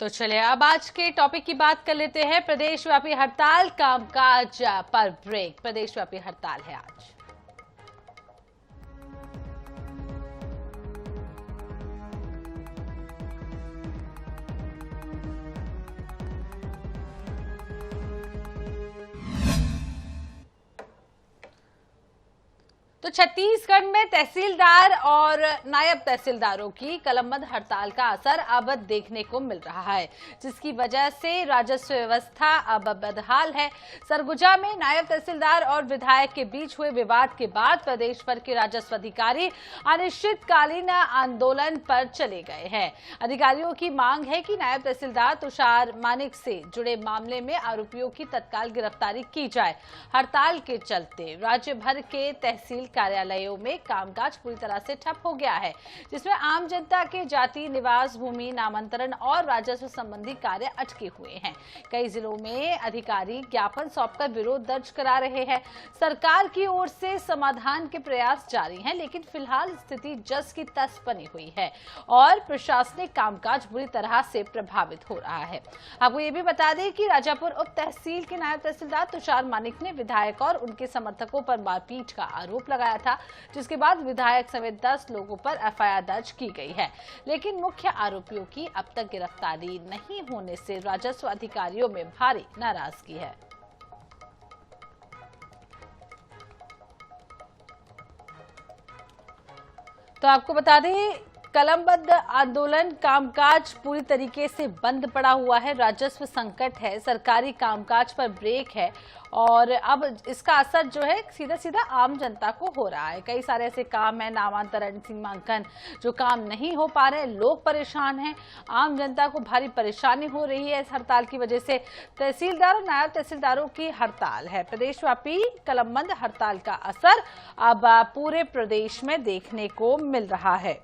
तो चले अब आज के टॉपिक की बात कर लेते हैं। प्रदेशव्यापी हड़ताल, कामकाज पर ब्रेक। प्रदेशव्यापी हड़ताल है आज। तो छत्तीसगढ़ में तहसीलदार और नायब तहसीलदारों की कलमबंद हड़ताल का असर अब देखने को मिल रहा है, जिसकी वजह से राजस्व व्यवस्था अब बदहाल है। सरगुजा में नायब तहसीलदार और विधायक के बीच हुए विवाद के बाद प्रदेश भर के राजस्व अधिकारी अनिश्चितकालीन आंदोलन पर चले गए हैं। अधिकारियों की मांग है कि नायब तहसीलदार तुषार मानिक से जुड़े मामले में आरोपियों की तत्काल गिरफ्तारी की जाए। हड़ताल के चलते राज्य भर के तहसील कार्यालयों में कामकाज पूरी तरह से ठप हो गया है, जिसमें आम जनता के जाति, निवास, भूमि नामांतरण और राजस्व संबंधी कार्य अटके हुए हैं। कई जिलों में अधिकारी ज्ञापन सौंपकर विरोध दर्ज करा रहे हैं। सरकार की ओर से समाधान के प्रयास जारी हैं, लेकिन फिलहाल स्थिति जस की तस बनी हुई है और प्रशासनिक कामकाज बुरी तरह से प्रभावित हो रहा है। आपको ये भी बता दें कि राजापुर उप तहसील के नायब तहसीलदार तुषार मानिक ने विधायक और उनके समर्थकों पर मारपीट का आरोप लगाया था, जिसके बाद विधायक समेत 10 लोगों पर एफआईआर दर्ज की गई है। लेकिन मुख्य आरोपियों की अब तक गिरफ्तारी नहीं होने से राजस्व अधिकारियों में भारी नाराजगी है। तो आपको बता दें, कलमबंद आंदोलन, कामकाज पूरी तरीके से बंद पड़ा हुआ है। राजस्व संकट है, सरकारी कामकाज पर ब्रेक है और अब इसका असर जो है सीधा सीधा आम जनता को हो रहा है। कई सारे ऐसे काम है, नामांतरण, सीमांकन, जो काम नहीं हो पा रहे, लोग परेशान हैं, आम जनता को भारी परेशानी हो रही है इस हड़ताल की वजह से। तहसीलदार और नायब तहसीलदारों की हड़ताल है। प्रदेशव्यापी कलमबंद हड़ताल का असर अब पूरे प्रदेश में देखने को मिल रहा है।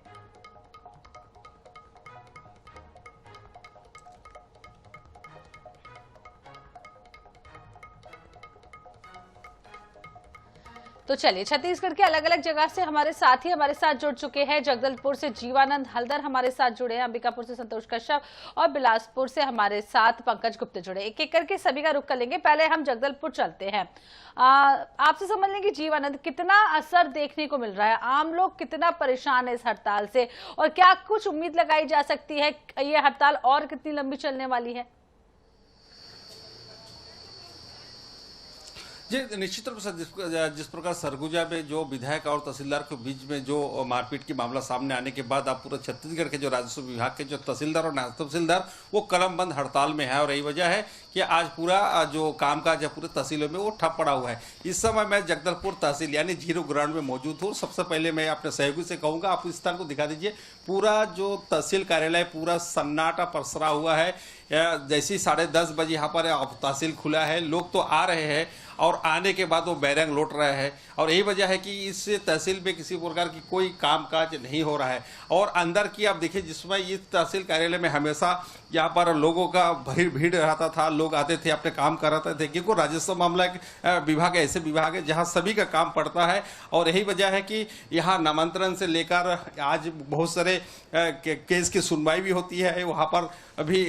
तो चलिए, छत्तीसगढ़ के अलग अलग जगह से हमारे साथी हमारे साथ जुड़ चुके हैं। जगदलपुर से जीवानंद हलदर हमारे साथ जुड़े हैं, अंबिकापुर से संतोष कश्यप और बिलासपुर से हमारे साथ पंकज गुप्ता जुड़े। एक एक करके सभी का रुख कर लेंगे। पहले हम जगदलपुर चलते हैं। आपसे समझ लेंगे जीवानंद, कितना असर देखने को मिल रहा है, आम लोग कितना परेशान है इस हड़ताल से और क्या कुछ उम्मीद लगाई जा सकती है, ये हड़ताल और कितनी लंबी चलने वाली है? जी, निश्चित रूप से जिस प्रकार सरगुजा में जो विधायक और तहसीलदार के बीच में जो मारपीट की मामला सामने आने के बाद अब पूरे छत्तीसगढ़ के जो राजस्व विभाग के जो तहसीलदार और नायब तहसीलदार वो कलमबंद हड़ताल में है और यही वजह है कि आज पूरा जो कामकाज है पूरे तहसीलों में वो ठप पड़ा हुआ है। इस समय मैं जगदलपुर तहसील यानी जीरो ग्राउंड में मौजूद हूँ। सबसे पहले मैं अपने सहयोगी से कहूँगा, आप इस स्थान को दिखा दीजिए। पूरा जो तहसील कार्यालय पूरा सन्नाटा पसरा हुआ है। जैसे 10:30 बजे यहाँ पर तहसील खुला है, लोग तो आ रहे हैं और आने के बाद वो बैरंग लौट रहे हैं और यही वजह है कि इस तहसील में किसी प्रकार की कोई कामकाज नहीं हो रहा है। और अंदर की आप देखिए, जिसमें इस तहसील कार्यालय में हमेशा यहाँ पर लोगों का भीड़ रहता था, लोग आते थे, अपने काम कराते थे, क्योंकि राजस्व मामला विभाग ऐसे विभाग है जहाँ सभी का काम पड़ता है। और यही वजह है कि यहाँ नामांतरण से लेकर आज बहुत सारे केस की सुनवाई भी होती है, वहाँ पर अभी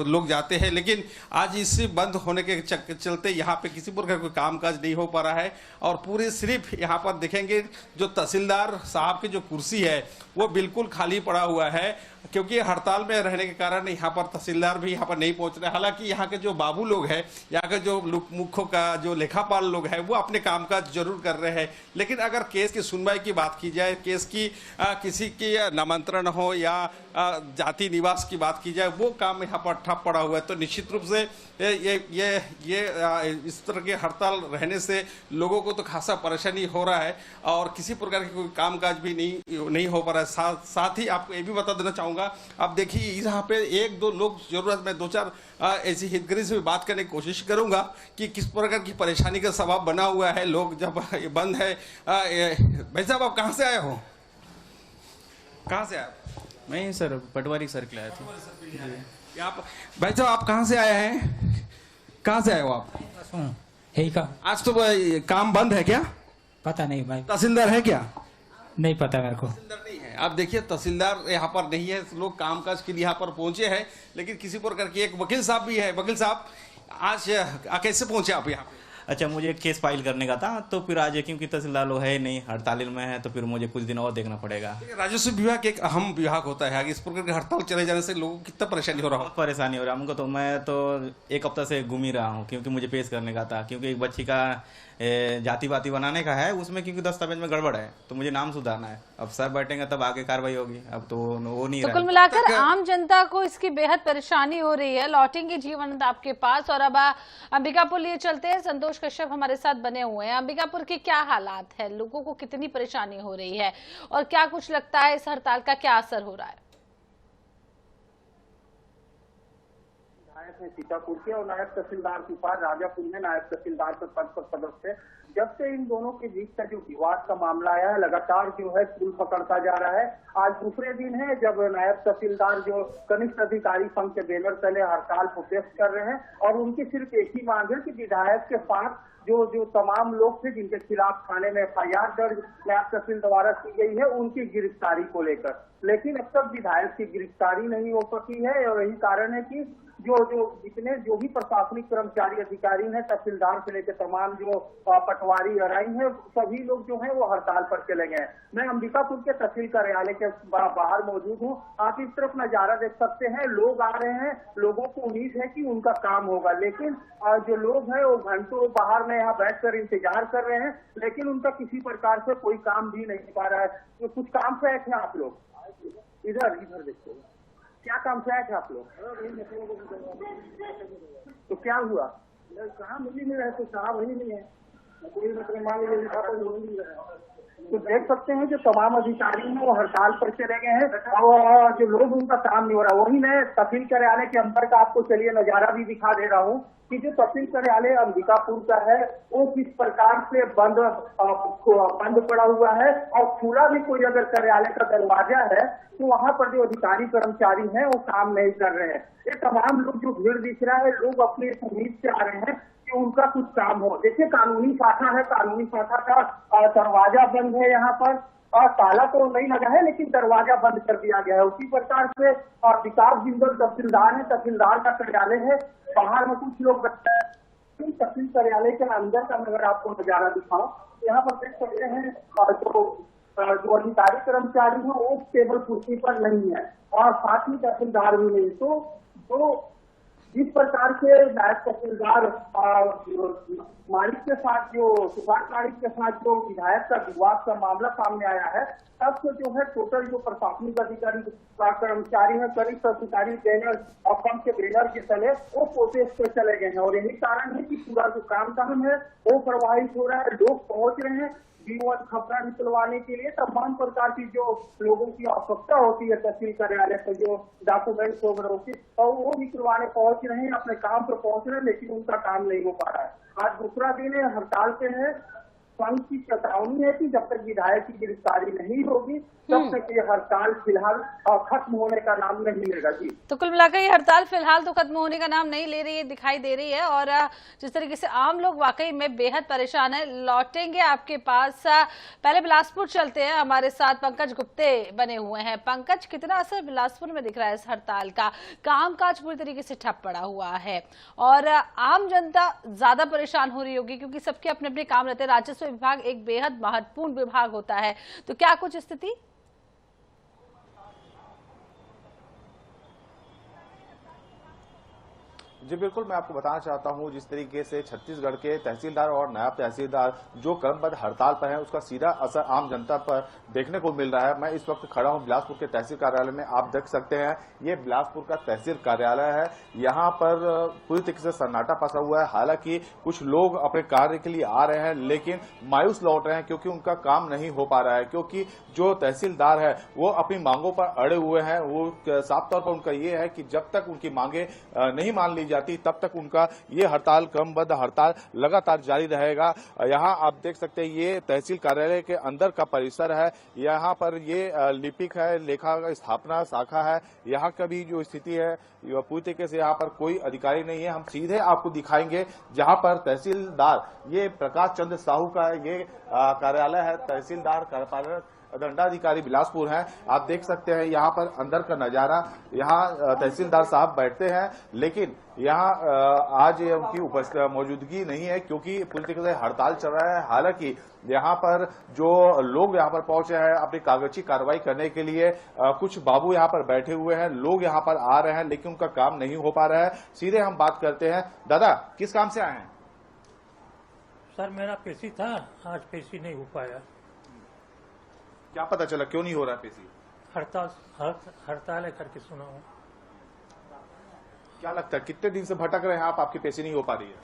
लोग जाते हैं। लेकिन आज इस बंद होने के चलते यहाँ पे किसी प्रकार कोई कामकाज नहीं हो पा रहा है और पूरे सिर्फ यहाँ पर देखेंगे जो तहसीलदार साहब की जो कुर्सी है वो बिल्कुल खाली पड़ा हुआ है, क्योंकि हड़ताल में रहने के कारण यहाँ पर तहसीलदार भी यहाँ पर नहीं पहुँच रहे। हालांकि यहाँ के जो बाबू लोग हैं, यहाँ के जो मुख्यों का जो लेखापाल लोग हैं, वो अपने कामकाज जरूर कर रहे हैं। लेकिन अगर केस की सुनवाई की बात की जाए, केस की किसी की नामांतरण हो या जाति निवास की बात की जाए, वो काम यहाँ पर ठप पड़ा हुआ है। तो निश्चित रूप से ये इस तरह के हड़ताल रहने से लोगों को तो खासा परेशानी हो रहा है और किसी प्रकार की कोई कामकाज भी नहीं हो पा रहा है। साथ ही आपको ये भी बता देना चाहूँगा, आप देखिए यहाँ पे 1-2 लोग जरूरत, मैं 2-4 ऐसी हितग्राही से भी बात करने की कोशिश करूँगा कि किस प्रकार की परेशानी का सबब बना हुआ है। लोग जब ये बंद है, भाई साहब आप कहाँ से आए हो? कहाँ से आए? मैं सर पटवारी सर्कल आया था। आप भाई साहब आप कहाँ से आए हैं? कहाँ से आए हो आप? का आज तो काम बंद है क्या? पता नहीं भाई। तहसीलदार है क्या? नहीं पता मेरे को। तहसीलदार नहीं है। आप देखिए तहसीलदार यहाँ पर नहीं है, लोग कामकाज के लिए यहाँ पर पहुंचे हैं, लेकिन किसी प्रकार की एक वकील साहब भी है। वकील साहब, आज कैसे पहुंचे आप यहाँ पे? अच्छा, मुझे एक केस फाइल करने का था, तो फिर आज क्योंकि तहसीलदार लोग है नहीं, हड़ताल में है, तो फिर मुझे कुछ दिन और देखना पड़ेगा। राजस्व विभाग एक अहम विभाग होता है, आगे इस प्रकार की हड़ताल चले जाने से लोगों को कितना परेशानी हो रहा बहुत परेशानी हो रहा है हमको। तो मैं तो एक हफ्ता से घूम ही रहा हूँ, क्योंकि मुझे पेश करने का था, क्योंकि एक बच्ची का जाति पाति बनाने का है, उसमें क्योंकि दस्तावेज में गड़बड़ है, तो मुझे नाम सुधारना है। अब सर बैठेंगे तब आगे कार्रवाई होगी, अब तो वो नहीं तो रहा कुल मिलाकर आम जनता को इसकी बेहद परेशानी हो रही है। लौटेंगे जीवनानंद आपके पास, और अब अंबिकापुर लिए चलते हैं। संतोष कश्यप हमारे साथ बने हुए हैं। अंबिकापुर के क्या हालात है, लोगों को कितनी परेशानी हो रही है, और क्या कुछ लगता है इस हड़ताल का क्या असर हो रहा है? सीतापुर के और नायब तहसीलदार के पास राजापुर में नायब तहसीलदार के पद पर पदस्थ है। जब से इन दोनों के बीच का जो विवाद का मामला आया है, लगातार जो है पुल पकड़ता जा रहा है। आज दूसरे दिन है जब नायब तहसीलदार जो कनिष्ठ अधिकारी संघ के बैनर तले हड़ताल प्रोटेस्ट कर रहे हैं, और उनकी सिर्फ एक ही मांग है कि विधायक के साथ जो तमाम लोग थे जिनके खिलाफ थाने में FIR दर्ज नायब तहसील द्वारा की गई है, उनकी गिरफ्तारी को लेकर। लेकिन अब तक विधायक की गिरफ्तारी नहीं हो सकी है, और यही कारण है कि जो भी प्रशासनिक कर्मचारी अधिकारी हैं, तहसीलदार से लेकर तमाम जो पटवारी अराई हैं, सभी लोग जो हैं वो हड़ताल पर चले गए। मैं अंबिकापुर के तहसील कार्यालय के बाहर मौजूद हूँ। आप इस तरफ नजारा देख सकते हैं, लोग आ रहे हैं, लोगों को उम्मीद है कि उनका काम होगा, लेकिन जो लोग हैं वो घंटों बाहर में यहाँ बैठकर इंतजार कर रहे हैं, लेकिन उनका किसी प्रकार से कोई काम भी नहीं हो पा रहा है। तो कुछ काम से आए थे आप लोग? इधर देखो, क्या काम से आए थे आप लोग? तो क्या हुआ? कहाँ मिली नहीं रहे, तो साहब वही नहीं है, तो देख सकते हैं जो तमाम अधिकारी हैं वो हड़ताल पर चले गए हैं, और जो लोग उनका काम नहीं हो रहा। वही मैं तहसील कार्यालय के अंदर का आपको चलिए नजारा भी दिखा दे रहा हूँ कि जो तहसील कार्यालय अंबिकापुर का है वो किस प्रकार से बंद पड़ा हुआ है, और खुला भी कोई अगर कार्यालय का दरवाजा है तो वहाँ पर जो अधिकारी कर्मचारी हैं वो काम नहीं कर रहे हैं। ये तमाम लोग जो भीड़ दिख रहा है, लोग अपनी उम्मीद से आ रहे हैं कि उनका कुछ काम हो। देखिए, कानूनी शाखा है, कानूनी शाखा का दरवाजा बंद है यहाँ पर, और ताला तो नहीं लगा है लेकिन दरवाजा बंद कर दिया गया है। उसी प्रकार से विकास जिंदल तहसीलदार है, तहसीलदार का कार्यालय है, बाहर में कुछ लोग तहसील कार्यालय के अंदर का अगर आपको नजारा दिखाओ, यहाँ पर देख सकते हैं जो अधिकारी कर्मचारी है वो टेबल कुर्सी पर नहीं है, और साथ ही तहसीलदार भी नहीं। तो जिस प्रकार से नायब तहसीलदार मालिक के साथ सुभाष मालिक के साथ जो विधायक का विवाद का मामला सामने आया है, तब से जो है टोटल जो प्रशासनिक अधिकारी कर्मचारी है, कनिष्ठ अधिकारी बैनर और पंच के बैनर के तले वो प्रोटेस्ट पे चले गए हैं, और यही कारण है कि पूरा जो काम है वो प्रभावित हो रहा है। लोग पहुंच रहे हैं जीवन खपरा निकलवाने के लिए, तमाम प्रकार की जो लोगों की आवश्यकता होती है तहसील कार्यालय पर, जो डॉक्यूमेंट्स वगैरह होती है, और वो निकलवाने पहुंच रहे हैं, अपने काम पर पहुंच रहे हैं, लेकिन उनका काम नहीं हो पा रहा है। आज दूसरा दिन है, हड़ताल पे है। संघ की चेतावनी है कि जब तक विधायक की गिरफ्तारी नहीं होगी तब तक ये हड़ताल फिलहाल खत्म होने का नाम नहीं लेगा। जी, तो कुल मिलाकर ये हड़ताल फिलहाल तो खत्म होने का नाम नहीं ले रही है, दिखाई दे रही है, और जिस तरीके से आम लोग वाकई में बेहद परेशान है। लौटेंगे आपके पास, पहले बिलासपुर चलते हैं, हमारे साथ पंकज गुप्ते बने हुए हैं। पंकज, कितना असर बिलासपुर में दिख रहा है इस हड़ताल का? कामकाज पूरी तरीके से ठप पड़ा हुआ है, और आम जनता ज्यादा परेशान हो रही होगी, क्योंकि सबके अपने अपने काम रहते हैं। राजस्व विभाग एक बेहद महत्वपूर्ण विभाग होता है, तो क्या कुछ स्थिति? जी बिल्कुल, मैं आपको बताना चाहता हूं जिस तरीके से छत्तीसगढ़ के तहसीलदार और नायब तहसीलदार जो क्रमबद्ध हड़ताल पर हैं उसका सीधा असर आम जनता पर देखने को मिल रहा है। मैं इस वक्त खड़ा हूं बिलासपुर के तहसील कार्यालय में। आप देख सकते हैं ये बिलासपुर का तहसील कार्यालय है। यहाँ पर पूरी तरीके से सन्नाटा फंसा हुआ है। हालांकि कुछ लोग अपने कार्य के लिए आ रहे हैं लेकिन मायूस लौट रहे हैं क्योंकि उनका काम नहीं हो पा रहा है, क्योंकि जो तहसीलदार है वो अपनी मांगों पर अड़े हुए हैं। वो साफ तौर पर उनका ये है कि जब तक उनकी मांगे नहीं मान ली जाती तब तक उनका ये हड़ताल, क्रमबद्ध हड़ताल लगातार जारी रहेगा। यहाँ आप देख सकते हैं ये तहसील कार्यालय के अंदर का परिसर है। यहाँ पर ये लिपिक है, लेखा स्थापना शाखा है। यहाँ का भी जो स्थिति है पूरी तरीके से यहाँ पर कोई अधिकारी नहीं है। हम सीधे आपको दिखाएंगे जहाँ पर तहसीलदार, ये प्रकाश चंद्र साहू का ये कार्यालय है, तहसीलदार दंडाधिकारी बिलासपुर हैं। आप देख सकते हैं यहाँ पर अंदर का नजारा। यहाँ तहसीलदार साहब बैठते हैं, लेकिन यहाँ आज उनकी मौजूदगी नहीं है क्योंकि पूरी तरीके से हड़ताल चल रहा है। हालांकि यहाँ पर जो लोग यहाँ पर पहुंचे हैं अपनी कागजी कार्रवाई करने के लिए, कुछ बाबू यहाँ पर बैठे हुए हैं, लोग यहाँ पर आ रहे हैं लेकिन उनका काम नहीं हो पा रहा है। सीधे हम बात करते हैं। दादा, किस काम से आए हैं? सर मेरा पेशी था, आज पेशी नहीं हो पाया। क्या पता चला क्यों नहीं हो रहा है पेशी? हड़ताल है करके सुना हूँ। क्या लगता है कितने दिन से भटक रहे हैं आप, आपकी पेशी नहीं हो पा रही है?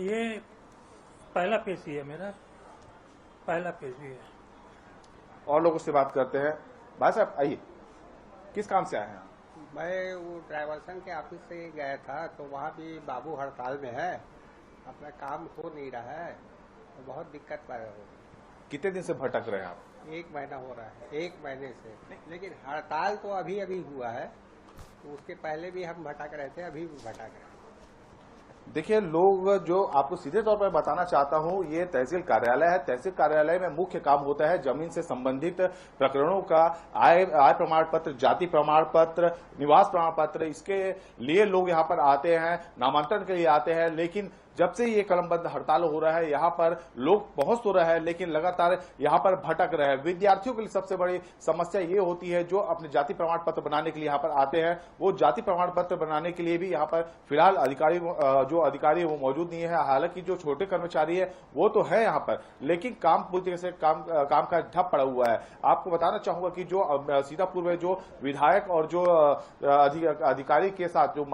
ये पहला पेशी है, मेरा पहला पेशी है। और लोगों से बात करते हैं। भाई साहब आइए, किस काम से आए हैं? मैं वो ड्राइवर संघ के ऑफिस से गया था, तो वहाँ भी बाबू हड़ताल में है, अपना काम हो नहीं रहा है, तो बहुत दिक्कत पा रहे हो। कितने दिन से भटक रहे हैं आप? 1 महीना हो रहा है, 1 महीने से। लेकिन हड़ताल तो अभी अभी हुआ है, तो उसके पहले भी हम भटक रहे थे, अभी भी भटक रहे हैं। देखिए, लोग जो आपको सीधे तौर पर बताना चाहता हूं, ये तहसील कार्यालय है। तहसील कार्यालय में मुख्य काम होता है जमीन से संबंधित प्रकरणों का आय प्रमाण पत्र, जाति प्रमाण पत्र, निवास प्रमाण पत्र, इसके लिए लोग यहाँ पर आते हैं, नामांकन के लिए आते हैं। लेकिन जब से ये कलमबंद हड़ताल हो रहा है, यहाँ पर लोग पहुंच तो रहे हैं लेकिन लगातार यहाँ पर भटक रहे हैं। विद्यार्थियों के लिए सबसे बड़ी समस्या ये होती है, जो अपने जाति प्रमाण पत्र बनाने के लिए यहाँ पर आते हैं, वो जाति प्रमाण पत्र बनाने के लिए भी यहाँ पर फिलहाल जो अधिकारी है वो मौजूद नहीं है। हालांकि जो छोटे कर्मचारी है वो तो है यहाँ पर, लेकिन काम पूरी तरह से काम का ठप पड़ा हुआ है। आपको बताना चाहूंगा कि जो सीतापुर में जो विधायक और जो अधिकारी के साथ जो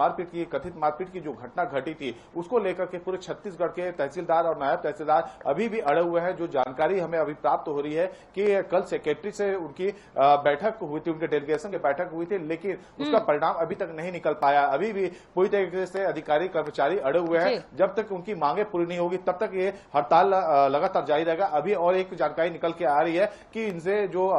कथित मारपीट की जो घटना घटी थी, उसको लेकर के पूरे छत्तीसगढ़ के तहसीलदार और नायब तहसीलदार अभी भी अड़े हुए हैं। जो जानकारी हमें अभी प्राप्त हो रही है कि कल सेक्रेटरी से उनकी बैठक हुई थी, उनके डेलीगेशन की बैठक हुई थी, लेकिन उसका परिणाम अभी तक नहीं निकल पाया। अभी भी पूरी तरीके से अधिकारी कर्मचारी अड़े हुए हैं। जब तक उनकी मांगे पूरी नहीं होगी तब तक ये हड़ताल लगातार जारी रहेगा। अभी और एक जानकारी निकल के आ रही है कि इनसे जो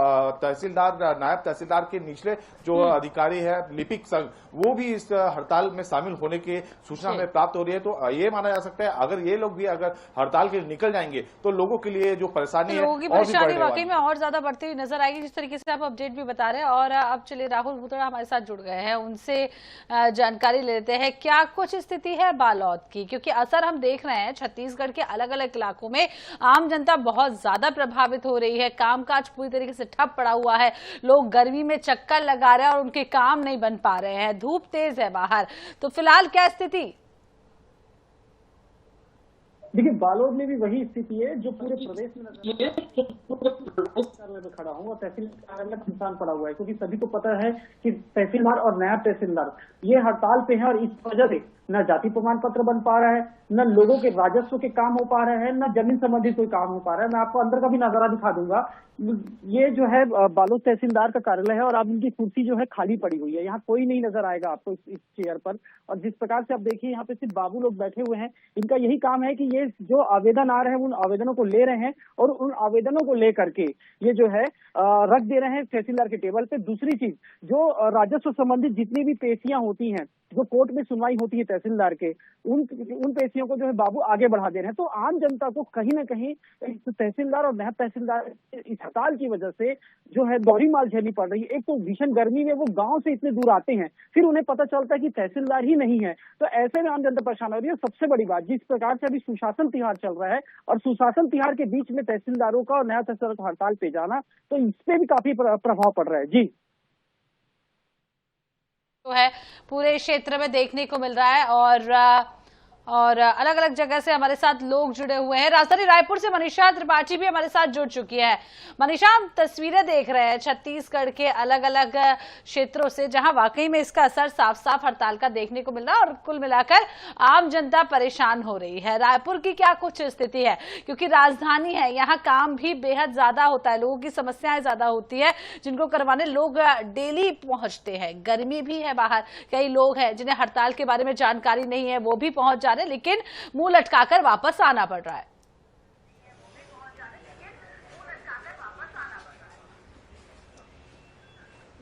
तहसीलदार, नायब तहसीलदार के निचले जो अधिकारी है, लिपिक संघ, वो भी इस हड़ताल में शामिल होने की सूचना हमें प्राप्त हो रही है। तो ये माना जा सकता है अगर ये लोग भी अगर हड़ताल के लिए निकल जाएंगे तो लोगों के लिए जो परेशानी है, लोगों की परेशानी वाकई में और ज्यादा बढ़ती हुई नजर आएगी, जिस तरीके से आप अपडेट भी बता रहे हैं। और अब चलिए राहुल भूतड़ा हमारे साथ जुड़ गए हैं, उनसे जानकारी लेते हैं क्या कुछ स्थिति है बालोद की, क्योंकि असर हम देख रहे हैं छत्तीसगढ़ के अलग अलग इलाकों में आम जनता बहुत ज्यादा प्रभावित हो रही है। कामकाज पूरी तरीके से ठप पड़ा हुआ है, लोग गर्मी में चक्कर लगा रहे हैं और उनके काम नहीं बन पा रहे हैं, धूप तेज है बाहर। तो फिलहाल क्या स्थिति? देखिए, बालोद में भी वही स्थिति है जो पूरे प्रदेश में नजर कार्यालय में खड़ा हूँ और तहसील कार्यालय में सुनसान पड़ा हुआ है, क्योंकि सभी को पता है कि तहसीलदार और नायब तहसीलदार ये हड़ताल पे हैं और इस वजह से न जाति प्रमाण पत्र बन पा रहा है, न लोगों के राजस्व के काम हो पा रहे हैं, न जमीन संबंधित कोई काम हो पा रहा है। मैं आपको अंदर का भी नजारा दिखा दूंगा। ये जो है बालोद तहसीलदार का कार्यालय है और अब उनकी कुर्सी जो है खाली पड़ी हुई है, यहाँ कोई नहीं नजर आएगा आपको इस चेयर पर। और जिस प्रकार से आप देखिए यहाँ पे सिर्फ बाबू लोग बैठे हुए हैं, इनका यही काम है कि ये जो आवेदन आ रहे हैं उन आवेदनों को ले रहे हैं और उन आवेदनों को लेकर के ये जो है रख दे रहे हैं तहसीलदार के टेबल पे। दूसरी चीज, जो राजस्व संबंधित जितनी भी पेशियां होती हैं, जो कोर्ट में सुनवाई होती है तहसीलदार के, उन पेशियों को जो है बाबू आगे बढ़ा दे रहे हैं। तो आम जनता को कहीं ना कहीं तहसीलदार और नायब तहसीलदार इस हड़ताल की वजह से जो है दोहरी मार झेलनी पड़ रही है। एक तो भीषण गर्मी में वो गांव से इतने दूर आते हैं, फिर उन्हें पता चलता है कि तहसीलदार ही नहीं है, तो ऐसे में आम जनता परेशान हो रही है। सबसे बड़ी बात, जिस प्रकार से अभी सुशासन तिहार चल रहा है और सुशासन तिहार के बीच में तहसीलदारों का और नायब तहसीलदार को हड़ताल पे जाना, तो इस पे भी काफी प्रभाव पड़ रहा है। जी, तो है पूरे क्षेत्र में देखने को मिल रहा है और अलग अलग जगह से हमारे साथ लोग जुड़े हुए हैं। राजधानी रायपुर से मनीषा त्रिपाठी भी हमारे साथ जुड़ चुकी है। मनीषा, हम तस्वीरें देख रहे हैं छत्तीसगढ़ के अलग अलग क्षेत्रों से, जहां वाकई में इसका असर साफ साफ हड़ताल का देखने को मिल रहा है और कुल मिलाकर आम जनता परेशान हो रही है। रायपुर की क्या कुछ स्थिति है, क्योंकि राजधानी है, यहाँ काम भी बेहद ज्यादा होता है, लोगों की समस्याएं ज्यादा होती है, जिनको करवाने लोग डेली पहुंचते हैं। गर्मी भी है बाहर, कई लोग हैं जिन्हें हड़ताल के बारे में जानकारी नहीं है, वो भी पहुंच जा रहे, लेकिन मुंह लटकाकर वापस आना पड़ रहा है।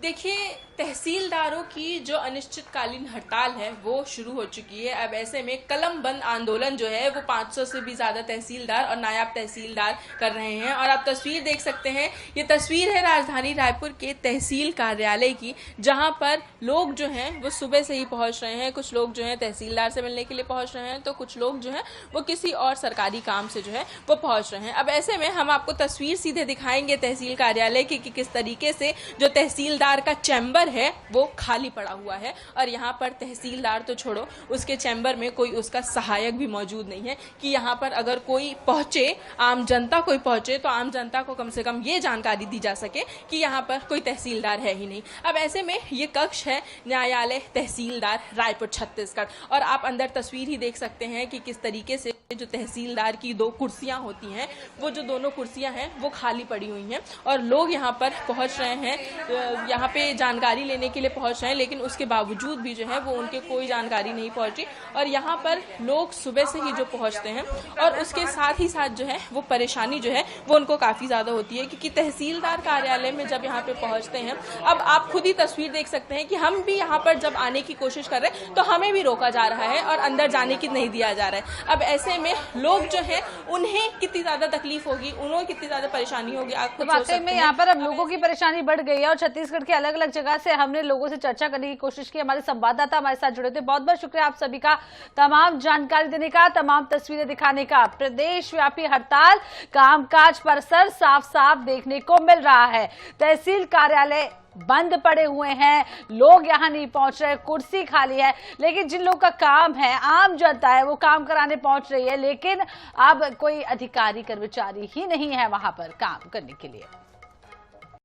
देखिए, तहसीलदारों की जो अनिश्चितकालीन हड़ताल है वो शुरू हो चुकी है। अब ऐसे में कलम बंद आंदोलन जो है वो 500 से भी ज़्यादा तहसीलदार और नायब तहसीलदार कर रहे हैं। और आप तस्वीर देख सकते हैं, ये तस्वीर है राजधानी रायपुर के तहसील कार्यालय की, जहां पर लोग जो हैं वो सुबह से ही पहुंच रहे हैं। कुछ लोग जो हैं तहसीलदार से मिलने के लिए पहुंच रहे हैं, तो कुछ लोग जो हैं वो किसी और सरकारी काम से जो है वो पहुंच रहे हैं। अब ऐसे में हम आपको तस्वीर सीधे दिखाएंगे तहसील कार्यालय की कि किस तरीके से जो तहसीलदार का चैम्बर है वो खाली पड़ा हुआ है। और यहाँ पर तहसीलदार तो छोड़ो, उसके चैम्बर में कोई उसका सहायक भी मौजूद नहीं है कि यहाँ पर अगर कोई पहुंचे, आम जनता कोई पहुंचे, तो आम जनता को कम से कम ये जानकारी दी जा सके कि यहाँ पर कोई तहसीलदार है ही नहीं। अब ऐसे में ये कक्ष है न्यायालय तहसीलदार रायपुर छत्तीसगढ़, और आप अंदर तस्वीर ही देख सकते हैं कि किस तरीके से जो तहसीलदार की 2 कुर्सियां होती हैं, वो जो दोनों कुर्सियां हैं वो खाली पड़ी हुई हैं और लोग यहाँ पर पहुंच रहे हैं, यहाँ पे जानकारी लेने के लिए पहुंच रहे हैं, लेकिन उसके बावजूद भी जो है वो उनके कोई जानकारी नहीं पहुंची। और यहाँ पर लोग सुबह से ही जो पहुंचते हैं और उसके साथ ही साथ जो है वो परेशानी जो है वो उनको काफ़ी ज़्यादा होती है, क्योंकि तहसीलदार कार्यालय में जब यहाँ पे पहुंचते हैं, अब आप खुद ही तस्वीर देख सकते हैं कि हम भी यहाँ पर जब आने की कोशिश कर रहे हैं तो हमें भी रोका जा रहा है और अंदर जाने की नहीं दिया जा रहा है। अब ऐसे में लोग जो है उन्हें कितनी ज़्यादा तकलीफ होगी, उन्हें कितनी ज़्यादा परेशानी होगी, आप खुद सोच सकते हैं। यहाँ पर अब लोगों की परेशानी बढ़ गई है और छत्तीसगढ़ के अलग अलग जगह से हमने लोगों से चर्चा करने की कोशिश की। हमारे संवाददाता हमारे साथ जुड़े थे। बहुत बहुत शुक्रिया आप सभी का, तमाम जानकारी देने का, तमाम तस्वीरें दिखाने का। प्रदेश व्यापी हड़ताल, कामकाज पर असर साफ साफ देखने को मिल रहा है। तहसील कार्यालय बंद पड़े हुए हैं, लोग यहां नहीं पहुंच रहे, कुर्सी खाली है, लेकिन जिन लोगों का काम है, आम जनता है, वो काम कराने पहुंच रही है, लेकिन अब कोई अधिकारी कर्मचारी ही नहीं है वहां पर काम करने के लिए।